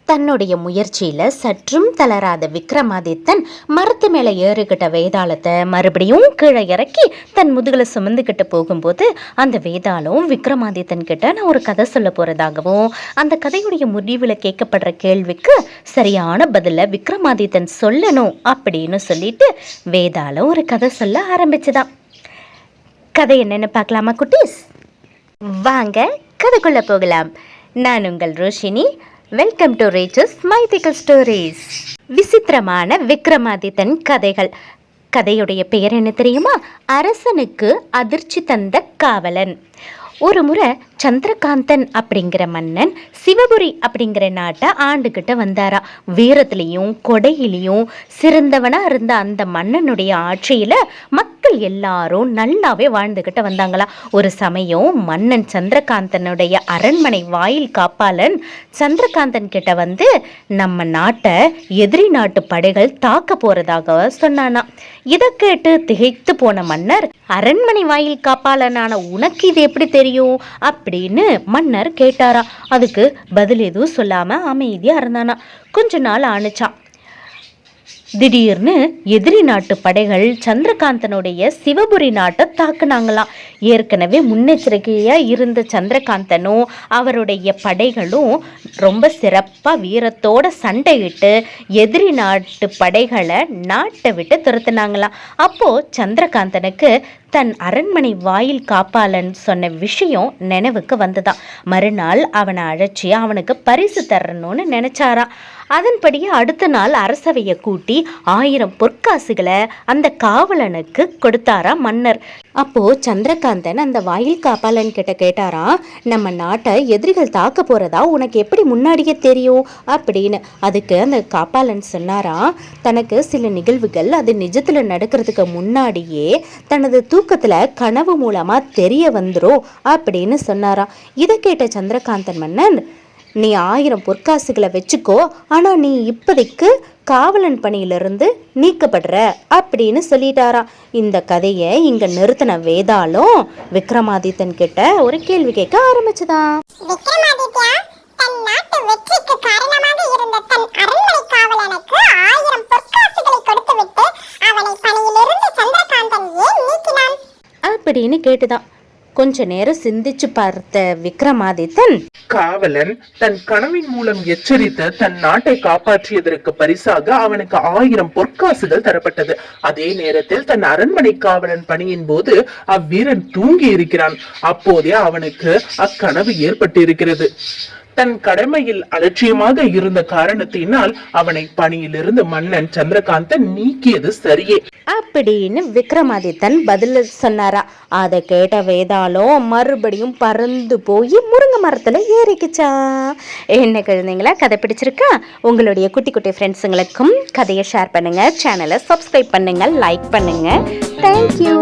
தன்னுடைய முயற்சியில சற்றும் தளராத விக்ரமாதித்தன் மரத்து மேல ஏறுகிட்ட வேதாளத்தை மறுபடியும் கீழே இறக்கி தன் முதுகுல சுமந்துக்கிட்டு போகும்போது அந்த வேதாளம் விக்ரமாதித்தன் கிட்ட நான் ஒரு கதை சொல்ல போறதாகவும் அந்த கதையுடைய முடிவில் கேட்கப்படுற கேள்விக்கு சரியான பதில விக்ரமாதித்தன் சொல்லணும் அப்படின்னு சொல்லிட்டு வேதாளம் ஒரு கதை சொல்ல ஆரம்பிச்சுதான். கதை என்னன்னு பார்க்கலாமா குட்டீஸ்? வாங்க கதைக்குள்ள போகலாம். நான் உங்கள் Roshini. Welcome to Rachel's mythical stories. விசித்திரமான விக்ரமாதித்தன் கதைகள். கதையுடைய பெயர் என்ன தெரியுமா? அரசனுக்கு அதிர்ச்சி தந்த காவலன். ஒரு முறை சந்திரகாந்தன் அப்படிங்கிற மன்னன் சிவபுரி அப்படிங்கிற நாட்டை ஆண்டுகிட்ட வந்தாரா. வீரத்திலையும் கொடையிலையும் சிறந்தவனா இருந்த அந்த மன்னனுடைய ஆட்சியில மக்கள் எல்லாரும் நல்லாவே வாழ்ந்துகிட்ட வந்தாங்களா. ஒரு சமயம் மன்னன் சந்திரகாந்தனுடைய அரண்மனை வாயில் காப்பாளன் சந்திரகாந்தன் கிட்ட வந்து நம்ம நாட்டை எதிரி நாட்டு படைகள் தாக்க போறதாக சொன்னானா. இதை கேட்டு திகைத்து போன மன்னர், அரண்மனை வாயில் காப்பாளனான உனக்கு இது எப்படி தெரியும் அப்படின்னு மன்னர் கேட்டாரா. அதுக்கு பதில் எதுவும் சொல்லாம அமைதியா இருந்தானா. கொஞ்ச நாள் ஆணுச்சான். திடீர்னு எதிரி நாட்டு படைகள் சந்திரகாந்தனுடைய சிவபுரி நாட்டை தாக்குனாங்களாம். ஏற்கனவே முன்னெச்சரிக்கையா இருந்த சந்திரகாந்தனும் அவருடைய படைகளும் ரொம்ப சிறப்பா வீரத்தோட சண்டையிட்டு எதிரி நாட்டு படைகளை நாட்டை விட்டு துரத்துனாங்களாம். அப்போ சந்திரகாந்தனுக்கு தன் அரண்மனை வாயில் காப்பாளன் சொன்ன விஷயம் நினைவுக்கு வந்துதான். மறுநாள் அவனை அழைச்சி அவனுக்கு பரிசு தரணும்னு நினைச்சாராம். அதன்படியே அடுத்த நாள் அரசவையை கூட்டி 1000 பொற்காசுகளை அந்த காவலனுக்கு கொடுத்தாரா மன்னர். அப்போ சந்திரகாந்தன் அந்த வாயில் காப்பாளன் கிட்ட கேட்டாராம், நம்ம நாட்டை எதிரிகள் தாக்க போறதா உனக்கு எப்படி முன்னாடியே தெரியும் அப்படின்னு. அதுக்கு அந்த காப்பாளன் சொன்னாராம், தனக்கு சில நிகழ்வுகள் அது நிஜத்துல நடக்கிறதுக்கு முன்னாடியே தனது தூக்கத்துல கனவு மூலமா தெரிய வந்துரும் அப்படின்னு சொன்னாராம். இதை கேட்ட சந்திரகாந்தன் மன்னன், நீ 1000 பொற்காசுகளை வச்சுக்கோ, ஆனா நீ இப்போதைக்கு காவலன் பணியிலிருந்து நீக்கப்படுற அப்படின்னு சொல்லிட்டாராம். இந்த கதையை இங்க நிறுத்தின வேதாளம் விக்ரமாதித்தன் கிட்ட ஒரு கேள்வி கேட்க ஆரம்பிச்சுதான். தன் நாட்டு வெற்றிக்கு காரணமாக இருந்த தன் அரண்மனை காவலனுக்கு 1000 பொற்காசுகளை கொடுத்துவிட்டு அவனை பணியிலிருந்து சந்திரகாந்தன் ஏன் நீக்கினான் அப்படின்னு கேட்டுதான். கொஞ்ச நேரம் சிந்திச்சு பார்த்த விக்ரமாதித்தன், காவலன் தன் கனவின் மூலம் எச்சரித்து தன் நாட்டை காப்பாற்றியதற்கு பரிசாக அவனுக்கு 1000 பொற்காசுகள் தரப்பட்டது. அதே நேரத்தில் தன் அரண்மனை காவலன் பணியின் போது அவ்வீரன் தூங்கி இருக்கிறான். அப்போதே அவனுக்கு அக்கனவு ஏற்பட்டு இருக்கிறது. தன் கடமையில் அலட்சியமாக இருந்த காரணத்தினால் அவனை பணியிலிருந்து மன்னன் சந்திரகாந்தன் நீக்கியது சரியே அப்படின்னு விக்ரமாதித்தன் பதில் சொன்னாரா. அதை கேட்ட வேதாளம் மறுபடியும் பறந்து போய் முருங்கை மரத்துல ஏறிக்குச்சா. என்ன குழந்தைங்களா, கதை பிடிச்சிருக்கா? உங்களுடைய குட்டி குட்டி ஃப்ரெண்ட்ஸுங்களுக்கும் கதையை ஷேர் பண்ணுங்க, சேனலை சப்ஸ்கிரைப் பண்ணுங்க, லைக் பண்ணுங்க. தேங்க்யூ.